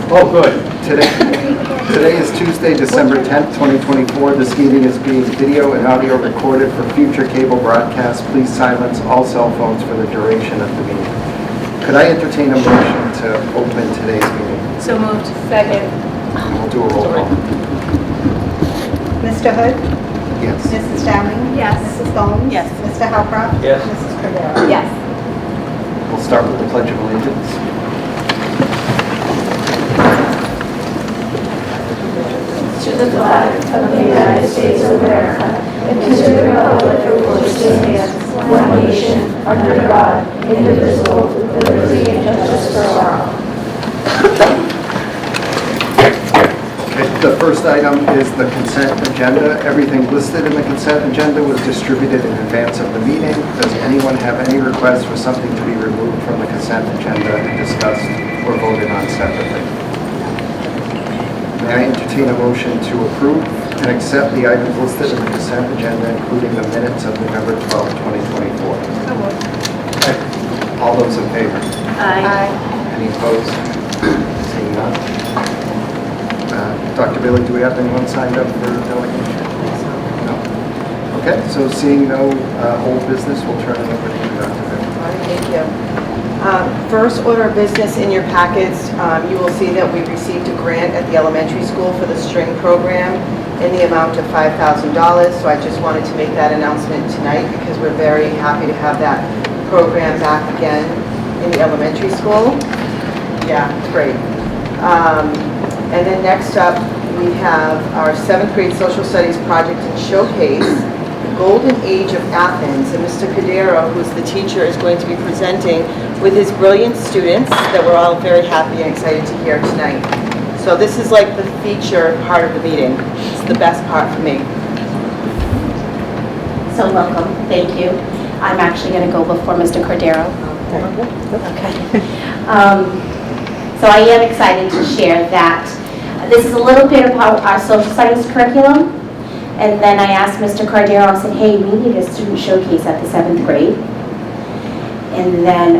Oh, good. Today is Tuesday, December 10th, 2024. This meeting is being video and audio recorded for future cable broadcast. Please silence all cell phones for the duration of the meeting. Could I entertain a motion to open today's meeting? So moved. Second. We'll do a roll call. Mr. Hood? Yes. Mrs. Downing? Yes. Mrs. Gomes? Yes. Mr. Howcroft? Yes. Mrs. Cordero? Yes. We'll start with the Pledge of Allegiance. To the flag of the United States of America and to the republic for which it stands, one nation, under God, indivisible, with liberty and justice for all. Okay, the first item is the consent agenda. Everything listed in the consent agenda was distributed in advance of the meeting. Does anyone have any requests for something to be removed from the consent agenda and discussed or voted on separately? May I entertain a motion to approve and accept the items listed in the consent agenda, including the minutes of November 12, 2024? So moved. All those in favor? Aye. Any opposed? Seeing none. Dr. Bailey, do we have anyone signed up for delegation? No. Okay, so seeing no old business, we'll turn it over to you, Dr. Bailey. All right, thank you. First order of business in your packets, you will see that we received a grant at the elementary school for the string program in the amount of $5,000. So I just wanted to make that announcement tonight because we're very happy to have that program back again in the elementary school. Yeah, it's great. And then next up, we have our 7th grade social studies project and showcase, the Golden Age of Athens. And Mr. Cordero, who's the teacher, is going to be presenting with his brilliant students that we're all very happy and excited to hear tonight. So this is like the feature part of the meeting. It's the best part for me. So welcome, thank you. I'm actually going to go before Mr. Cordero. Okay. So I am excited to share that this is a little bit about our social studies curriculum. And then I asked Mr. Cordero, I said, hey, we need a student showcase at the 7th grade. And then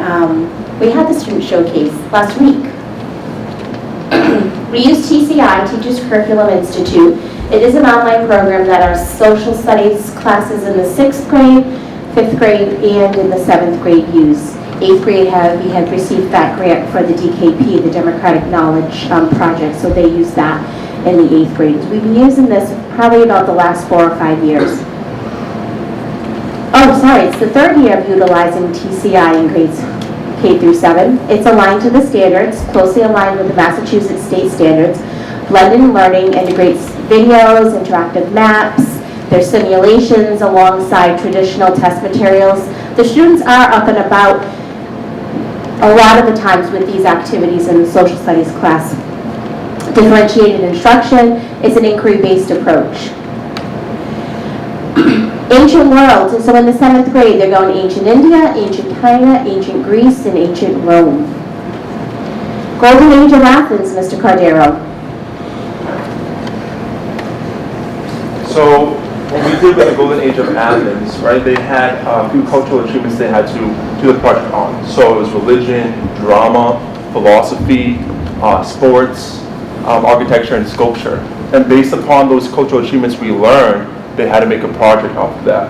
we had the student showcase last week. We use TCI, Teachers Curriculum Institute. It is an online program that our social studies classes in the 6th grade, 5th grade, and in the 7th grade use. 8th grade, we had received that grant for the DKP, the Democratic Knowledge Project, so they use that in the 8th grade. We've been using this probably about the last 4 or 5 years. Oh, sorry, it's the 3rd year of utilizing TCI in grades K through 7. It's aligned to the standards, closely aligned with the Massachusetts state standards. Blended learning integrates videos, interactive maps, there's simulations alongside traditional test materials. The students are up and about a lot of the times with these activities in the social studies class. Differentiated instruction is an inquiry-based approach. Ancient world, so in the 7th grade, they're going ancient India, ancient China, ancient Greece, and ancient Rome. Golden Age of Athens, Mr. Cordero. So when we did with the Golden Age of Athens, right, they had a few cultural achievements they had to do the project on. So it was religion, drama, philosophy, sports, architecture, and sculpture. And based upon those cultural achievements we learned, they had to make a project off of that.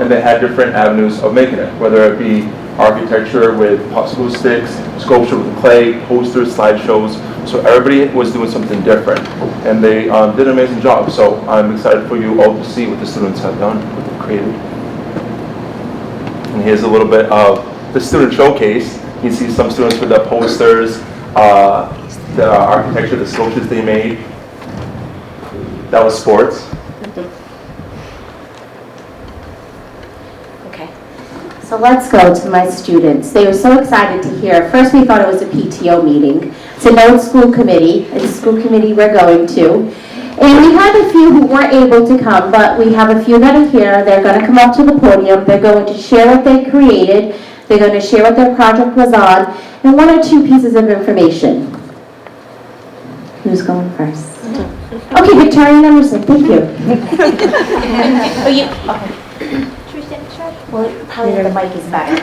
And they had different avenues of making it, whether it be architecture with popsicle sticks, sculpture with clay, posters, slideshows. So everybody was doing something different. And they did an amazing job. So I'm excited for you all to see what the students have done, what they've created. And here's a little bit of the student showcase. You see some students with the posters, the architecture, the sculptures they made. That was sports. So let's go to my students. They were so excited to hear. First we thought it was a PTO meeting. So no, it's school committee. It's a school committee we're going to. And we had a few who weren't able to come, but we have a few that are here. They're going to come up to the podium. They're going to share what they created. They're going to share what their project was on, and 1 or 2 pieces of information. Who's going first? Okay, Victoria Emerson, thank you. Oh, you? Okay. Well, probably the mic is better.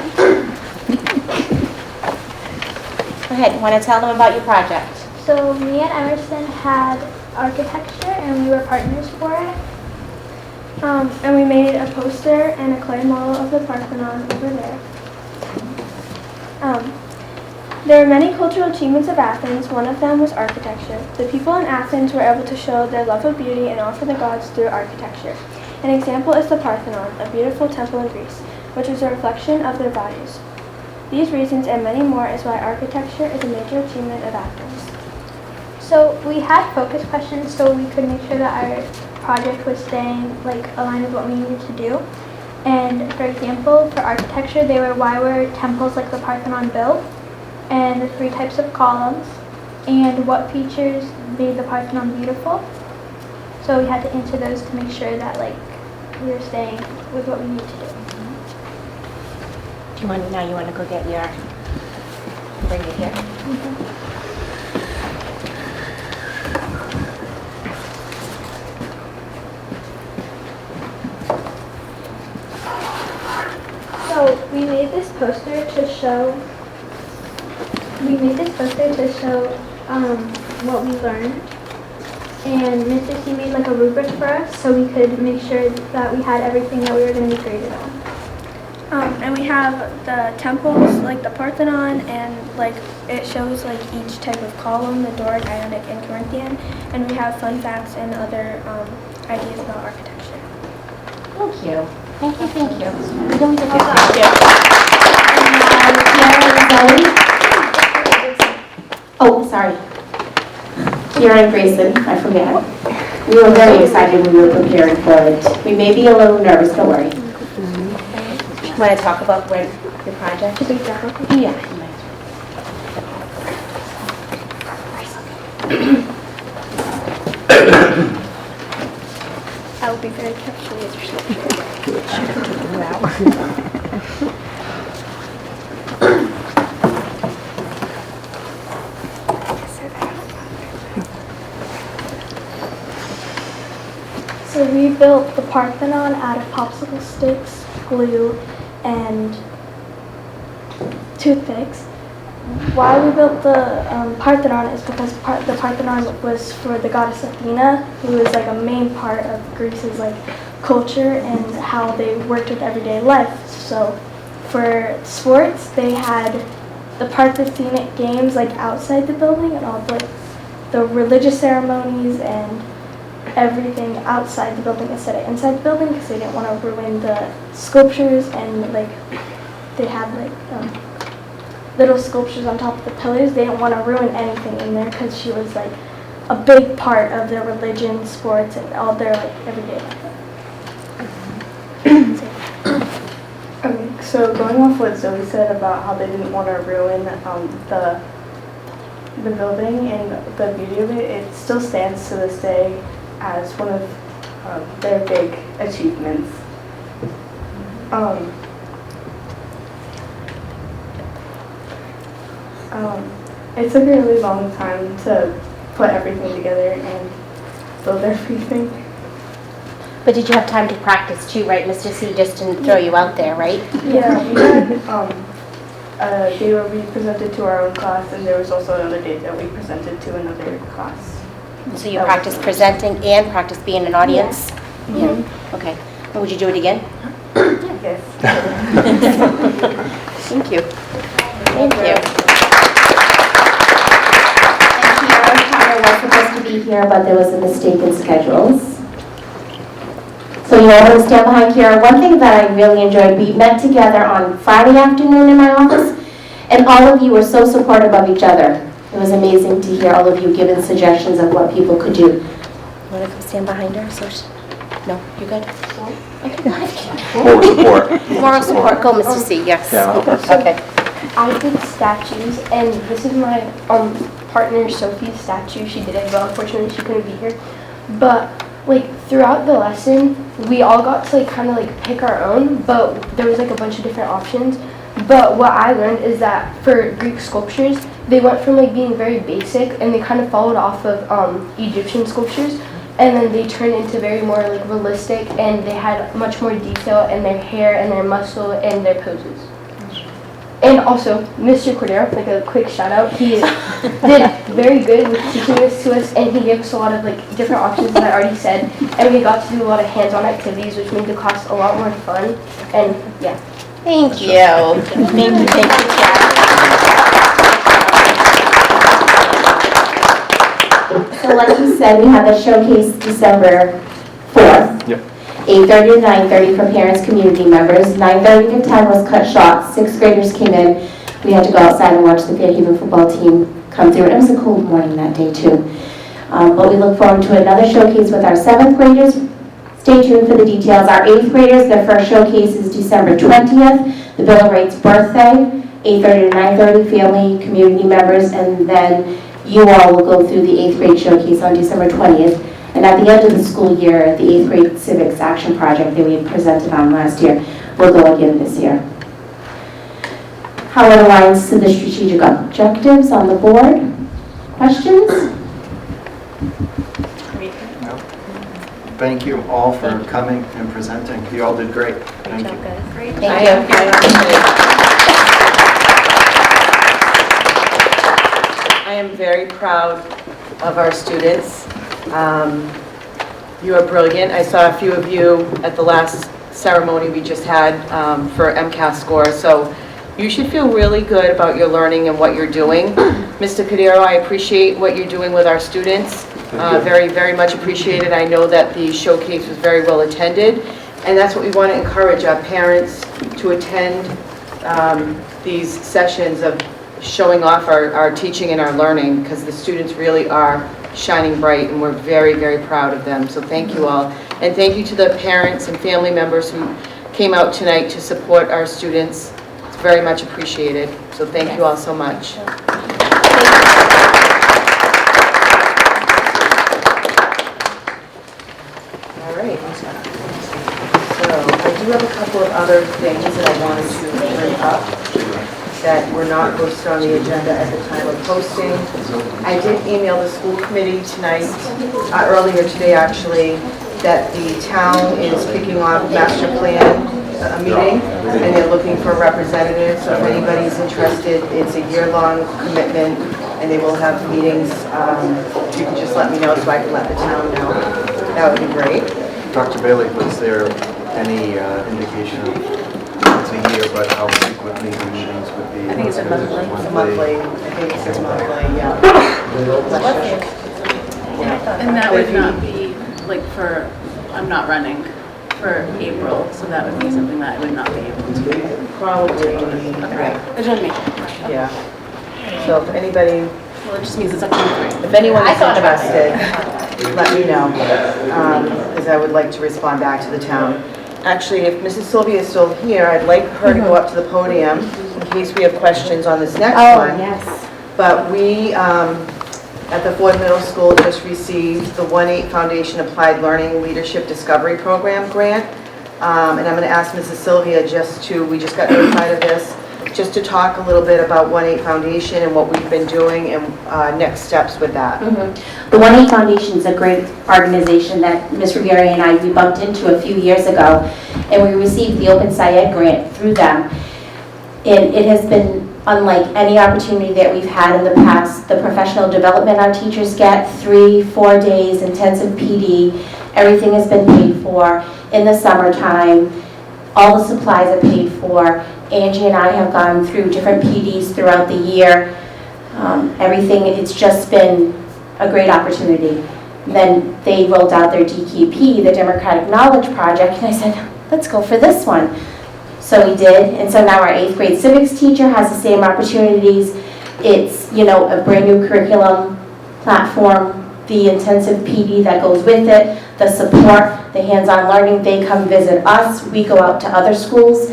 Go ahead, want to tell them about your project? So me and Emerson had architecture and we were partners for it. And we made a poster and a clay model of the Parthenon over there. There were many cultural achievements of Athens. One of them was architecture. The people in Athens were able to show their love of beauty and offer the gods through architecture. An example is the Parthenon, a beautiful temple in Greece, which was a reflection of their values. These reasons and many more is why architecture is a major achievement of Athens. So we had focus questions so we could make sure that our project was staying aligned with what we needed to do. And for example, for architecture, they were why were temples like the Parthenon built, and the 3 types of columns, and what features made the Parthenon beautiful. So we had to answer those to make sure that we were staying with what we need to do. Do you want to go get your, bring it here? So we made this poster to show what we learned, and Mr. C made a rubric for us so we could make sure that we had everything that we were going to be graded on. And we have the temples, like the Parthenon, and it shows each type of column, the Doric, Ionic, and Corinthian. And we have fun facts and other ideas about architecture. Thank you. Thank you. You're doing a good job. Oh, sorry. Kiara and Grayson, I forget. We were very excited when we were preparing for it. We may be a little nervous, don't worry. Want to talk about your project? Yeah. I will be very careful with your So we built the Parthenon out of popsicle sticks, glue, and toothpicks. Why we built the Parthenon is because the Parthenon was for the goddess Athena, who is a main part of Greece's culture and how they worked with everyday life. So for sports, they had the Parthenic games outside the building, and all the religious ceremonies and everything outside the building instead of inside the building, because they didn't want to ruin the sculptures, and they had little sculptures on top of the pillars. They didn't want to ruin anything in there because she was a big part of their religion, sports, and all their everyday life. So going off what Zoe said about how they didn't want to ruin the building and the beauty of it, it still stands to this day as one of their big achievements. It took a really long time to put everything together and build everything. But did you have time to practice too, right? Mr. C just didn't throw you out there, right? Yeah, we had a day where we presented to our own class, and there was also another day that we presented to another class. So you practiced presenting and practiced being an audience? Yeah. Okay. And would you do it again? Yes. Thank you. Thank you. And Kiara was supposed to be here, but there was a mistake in schedules. So you all want to stand behind Kiara. One thing that I really enjoyed, we met together on Friday afternoon in my office, and all of you were so supportive of each other. It was amazing to hear all of you giving suggestions of what people could do. You want to come stand behind her? No, you good? Okay, go ahead. Moral support. Moral support. Go, Mr. C. Yes. Yeah. Okay. I did statues, and this is my partner Sophie's statue. She did it, but unfortunately she couldn't be here. But throughout the lesson, we all got to kind of pick our own, but there was a bunch of different options. But what I learned is that for Greek sculptures, they went from being very basic, and they kind of followed off of Egyptian sculptures, and then they turned into very more realistic, and they had much more detail in their hair and their muscle and their poses. And also, Mr. Cordero, like a quick shout out, he did very good with teaching this to us, and he gave us a lot of like different options that I already said, and we got to do a lot of hands-on activities, which made the class a lot more fun, and yeah. Thank you. Thank you, Chad. So like you said, we have a showcase December 4th. Yep. 8:30 to 9:30 for parents, community members. 9:30 to 10 was cut short. 6th graders came in. We had to go outside and watch the Fairhaven football team come through. And it was a cold morning that day too. But we look forward to another showcase with our 7th graders. Stay tuned for the details. Our 8th graders, their first showcase is December 20th. The Bill of Rights birthday, 8:30 to 9:30, family, community members, and then you all will go through the 8th grade showcase on December 20th. And at the end of the school year, the 8th grade civics action project that we had presented on last year will go again this year. How it aligns to the strategic objectives on the board? Questions? Thank you all for coming and presenting. You all did great. Thank you. Thank you. I am very proud of our students. You are brilliant. I saw a few of you at the last ceremony we just had for MCAS scores, so you should feel really good about your learning and what you're doing. Mr. Cordero, I appreciate what you're doing with our students. Very, very much appreciated. I know that the showcase was very well attended, and that's what we want to encourage our parents to attend these sessions of showing off our teaching and our learning, because the students really are shining bright, and we're very, very proud of them. So thank you all. And thank you to the parents and family members who came out tonight to support our students. It's very much appreciated. So thank you all so much. All right. So I do have a couple of other things that I wanted to bring up that were not posted on the agenda at the time of posting. I did email the school committee tonight, earlier today actually, that the town is kicking off master plan meeting, and they're looking for representatives. So if anybody's interested, it's a year-long commitment, and they will have meetings. You can just let me know so I can let the town know. That would be great. Dr. Bailey, was there any indication of, it's a year, but how frequently the meetings would be? I think it's a monthly. It's a monthly, I think it's monthly, yeah. And that would not be, like, for, I'm not running for April, so that would be something that I would not be able to. Probably, Okay, I just want to make sure. yeah. So if anybody, Well, it just means it's up to you three. if anyone is interested, let me know, because I would like to respond back to the town. Actually, if Mrs. Sylvia is still here, I'd like her to go up to the podium in case we have questions on this next one. yes. But we, at the Ford Middle School, just received the 1-8 Foundation Applied Learning Leadership Discovery Program grant. And I'm going to ask Mrs. Sylvia we just got notified of this, just to talk a little bit about 1-8 Foundation and what we've been doing and next steps with that. The 1-8 Foundation is a great organization that Ms. Riviere and we bumped into a few years ago, and we received the Open Syed grant through them. And it has been unlike any opportunity that we've had in the past. The professional development our teachers get, 3-4 days intensive PD, everything has been paid for in the summertime. All the supplies are paid for. Angie and I have gone through different PDs throughout the year. Everything, it's just been a great opportunity. Then they rolled out their DKP, the Democratic Knowledge Project, and I said, let's go for this one. So we did, and so now our 8th grade civics teacher has the same opportunities. It's, a brand new curriculum platform, the intensive PD that goes with it, the support, the hands-on learning. They come visit us, we go out to other schools.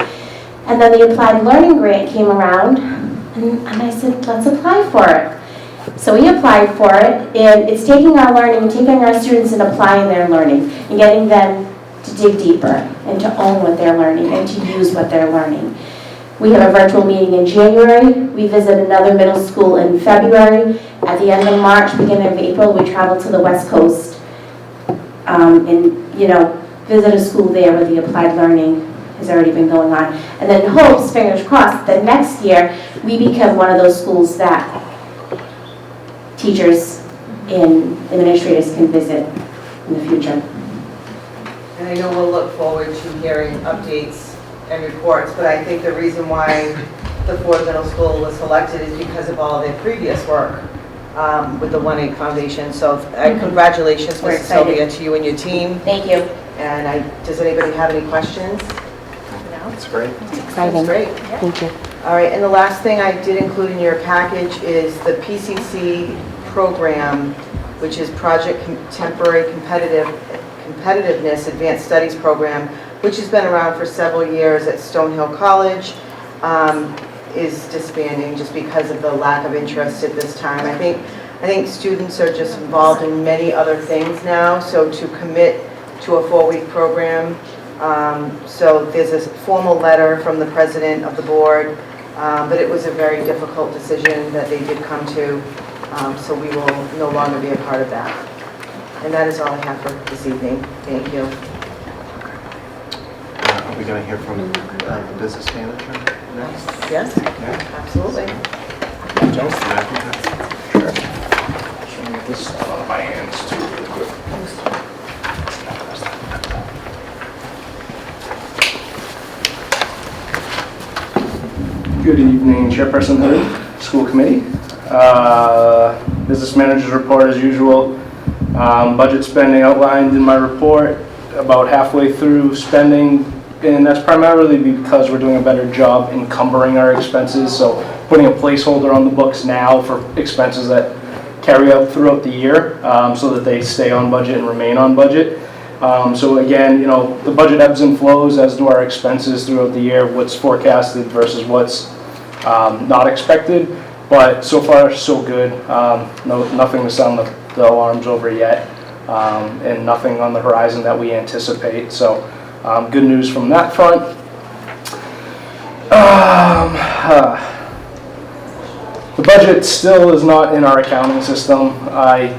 And then the Applied Learning Grant came around, and I said, let's apply for it. So we applied for it, and it's taking our learning, taking our students and applying their learning, and getting them to dig deeper, and to own what they're learning, and to use what they're learning. We have a virtual meeting in January. We visit another middle school in February. At the end of March, beginning of April, we travel to the West Coast and, visit a school there where the applied learning has already been going on. And then hopes, fingers crossed, that next year we become one of those schools that teachers and administrators can visit in the future. And I know we'll look forward to hearing updates and reports, but I think the reason why the Ford Middle School was selected is because of all their previous work with the 1-8 Foundation. So congratulations, We're Mrs. excited. Sylvia, to you and your team. Thank you. And does anybody have any questions? That's great. That's great. Thank you. All right, and the last thing I did include in your package is the PCC program, which is Project Contemporary Competitiveness Advanced Studies Program, which has been around for several years at Stonehill College, is disbanding just because of the lack of interest at this time. I think students are just involved in many other things now, so to commit to a 4-week program, so there's a formal letter from the president of the board, but it was a very difficult decision that they did come to, so we will no longer be a part of that. And that is all I have for this evening. Thank you. Are we going to hear from the business manager next? Yes, Yeah. absolutely. Joe? Sure. Should I get this out of my hands too really quick? Good evening, Chairperson Hood, School Committee. Business Manager's report as usual. Budget spending outlined in my report, about halfway through spending, and that's primarily because we're doing a better job encumbering our expenses, so putting a placeholder on the books now for expenses that carry out throughout the year so that they stay on budget and remain on budget. So again, you know, the budget ebbs and flows, as do our expenses throughout the year, what's forecasted versus what's not expected, but so far so good. Nothing to sound the alarms over yet, and nothing on the horizon that we anticipate. So good news from that front. The budget still is not in our accounting system. I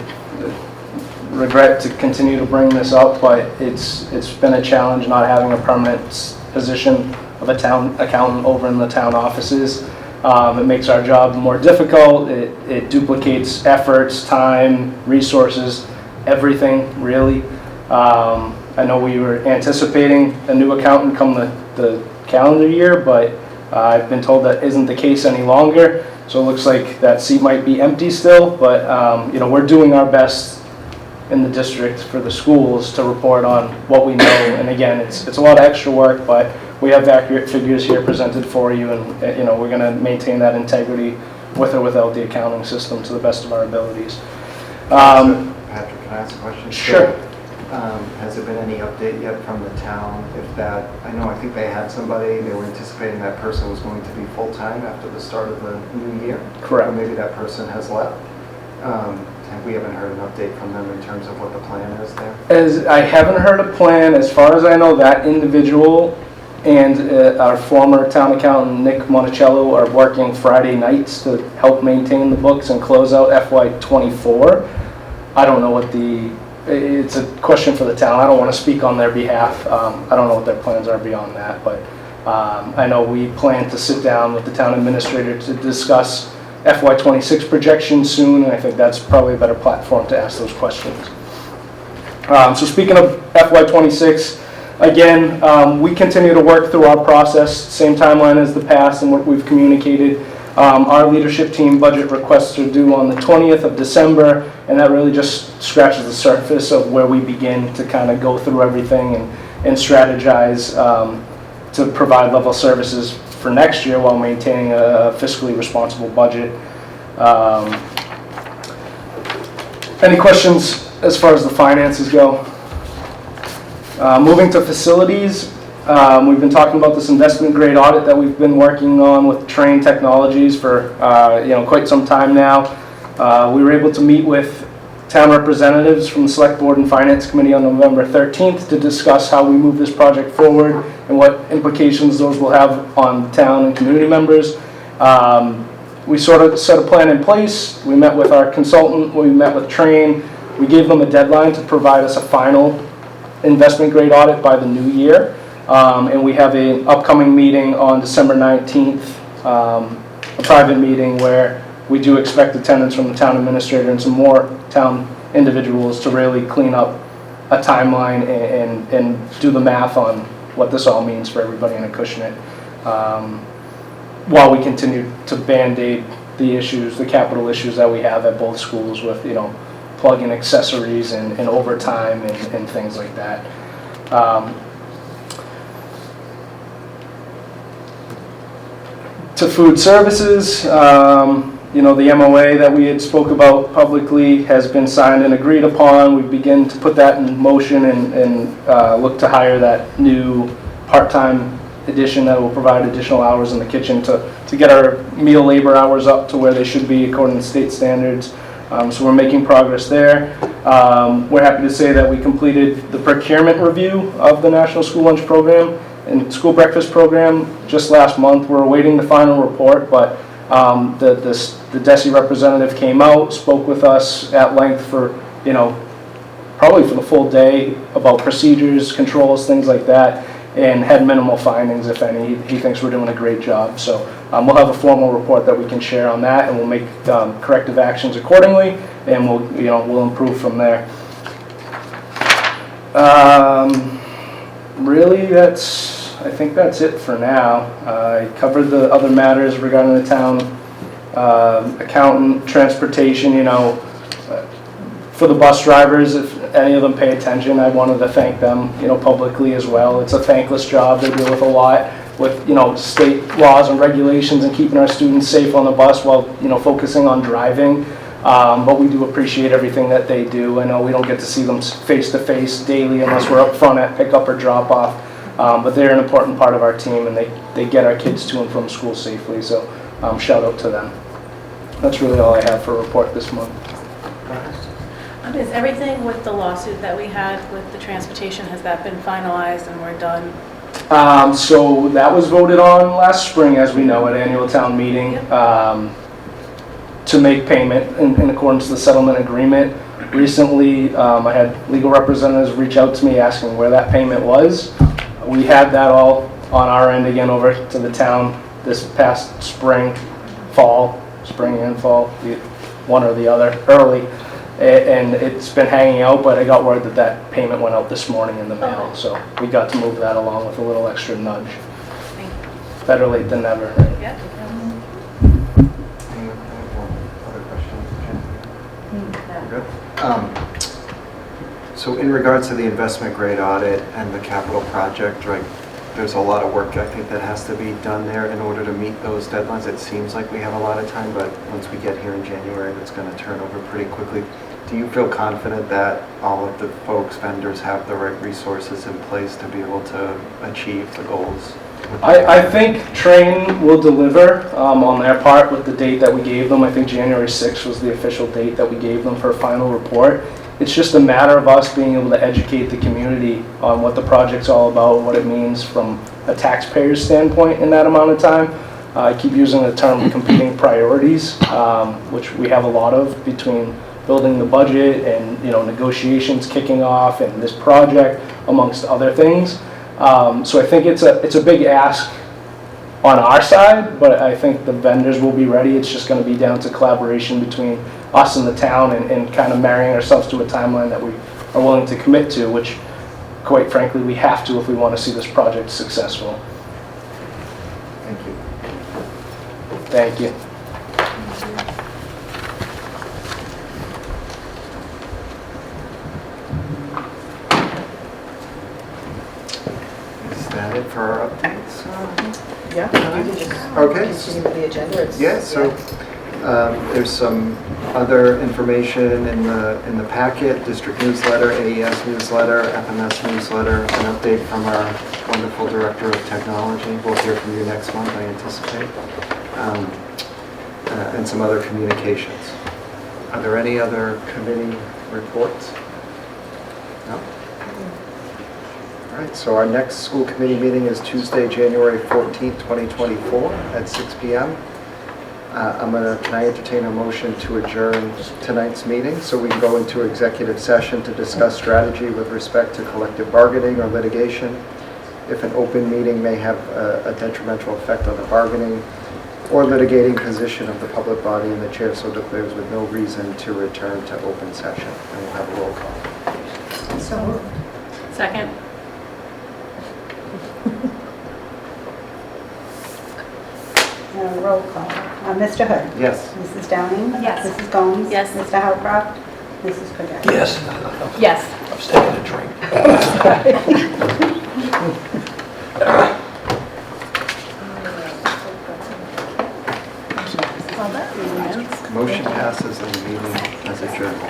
regret to continue to bring this up, but it's been a challenge not having a permanent position of a town accountant over in the town offices. It makes our job more difficult. It duplicates efforts, time, resources, everything really. I know we were anticipating a new accountant come the calendar year, but I've been told that isn't the case any longer. So it looks like that seat might be empty still, but you know, we're doing our best in the district for the schools to report on what we know. And again, it's a lot of extra work, but we have accurate figures here presented for you, and you know, we're going to maintain that integrity with or without the accounting system to the best of our abilities. Patrick, can I ask a question? Sure. So, has there been any update yet from the town? If that, I think they had somebody, they were anticipating that person was going to be full-time after the start of the new year. Correct. Or maybe that person has left. And we haven't heard an update from them in terms of what the plan is there. As I haven't heard a plan. As far as I know, that individual and our former town accountant, Nick Monticello, are working Friday nights to help maintain the books and close out FY24. I don't know what it's a question for the town. I don't want to speak on their behalf. I don't know what their plans are beyond that, but I know we plan to sit down with the town administrator to discuss FY26 projections soon, and I think that's probably a better platform to ask those questions. So speaking of FY26, again, we continue to work through our process, same timeline as the past and what we've communicated. Our leadership team budget requests are due on the 20th of December, and that really just scratches the surface of where we begin to kind of go through everything and strategize to provide level services for next year while maintaining a fiscally responsible budget. Any questions as far as the finances go? Moving to facilities, we've been talking about this investment grade audit that we've been working on with Train Technologies for quite some time now. We were able to meet with town representatives from the Select Board and Finance Committee on November 13th to discuss how we move this project forward and what implications those will have on town and community members. We sort of set a plan in place. We met with our consultant, we met with Train. We gave them a deadline to provide us a final investment grade audit by the new year. And we have an upcoming meeting on December 19th, a private meeting where we do expect attendance from the town administrator and some more town individuals to really clean up a timeline and do the math on what this all means for everybody in Acushnet, while we continue to band-aid the issues, the capital issues that we have at both schools with, you know, plug-in accessories and overtime and things like that. To food services, you know, the MOA that we had spoke about publicly has been signed and agreed upon. We begin to put that in motion and look to hire that new part-time addition that will provide additional hours in the kitchen to get our meal labor hours up to where they should be according to state standards. So we're making progress there. We're happy to say that we completed the procurement review of the National School Lunch Program and School Breakfast Program just last month. We're awaiting the final report, but the DESE representative came out, spoke with us at length for, you know, probably for the full day about procedures, controls, things like that, and had minimal findings, if any. He thinks we're doing a great job. So we'll have a formal report that we can share on that, and we'll make corrective actions accordingly, and we'll improve from there. Really, I think that's it for now. I covered the other matters regarding the town accountant, transportation. You know, for the bus drivers, if any of them pay attention, I wanted to thank them, you know, publicly as well. It's a thankless job. They deal with a lot with, you know, state laws and regulations and keeping our students safe on the bus while, you know, focusing on driving. But we do appreciate everything that they do. I know we don't get to see them face to face daily unless we're up front at pickup or drop off. But they're an important part of our team, and they get our kids to and from school safely. So shout out to them. That's really all I have for a report this month. Is everything with the lawsuit that we had with the transportation, has that been finalized and we're done? So that was voted on last spring, as we know, at annual town meeting, to make payment in accordance to the settlement agreement. Recently, I had legal representatives reach out to me asking where that payment was. We had that all on our end again over to the town this past spring and fall, one or the other, early. And it's been hanging out, but I got word that payment went out this morning in the mail. So we got to move that along with a little extra nudge. Thank you. Better late than never. Yeah. Any other questions? Good. So in regards to the investment grade audit and the capital project, right, there's a lot of work I think that has to be done there in order to meet those deadlines. It seems like we have a lot of time, but once we get here in January, it's going to turn over pretty quickly. Do you feel confident that all of the folks, vendors, have the right resources in place to be able to achieve the goals? I think Train will deliver on their part with the date that we gave them. I think January 6th was the official date that we gave them for a final report. It's just a matter of us being able to educate the community on what the project's all about, what it means from a taxpayer's standpoint in that amount of time. I keep using the term competing priorities, which we have a lot of between building the budget and, you know, negotiations kicking off and this project, amongst other things. So I think it's a big ask on our side, but I think the vendors will be ready. It's just going to be down to collaboration between us and the town and kind of marrying ourselves to a timeline that we are willing to commit to, which, quite frankly, we have to if we want to see this project successful. Thank you. Thank you. Is that it for our updates? Yeah, you can just Okay. continue with the agenda. Yeah, so there's some other information in the packet, district newsletter, AES newsletter, FMS newsletter, an update from our wonderful director of technology. We'll hear from you next month, I anticipate, and some other communications. Are there any other committee reports? No? All right, so our next school committee meeting is Tuesday, January 14th, 2024 at 6 p.m. Can I entertain a motion to adjourn tonight's meeting so we can go into executive session to discuss strategy with respect to collective bargaining or litigation, if an open meeting may have a detrimental effect on the bargaining or litigating position of the public body, and the chair so declares with no reason to return to open session. And we'll have a roll call. So moved. Second? Roll call. Mr. Hood. Yes. Mrs. Downing. Yes. Mrs. Gomes. Yes. Mr. Howcroft. Mrs. Kojal. Yes. Yes. I'm taking a drink. Motion passes and the meeting is adjourned.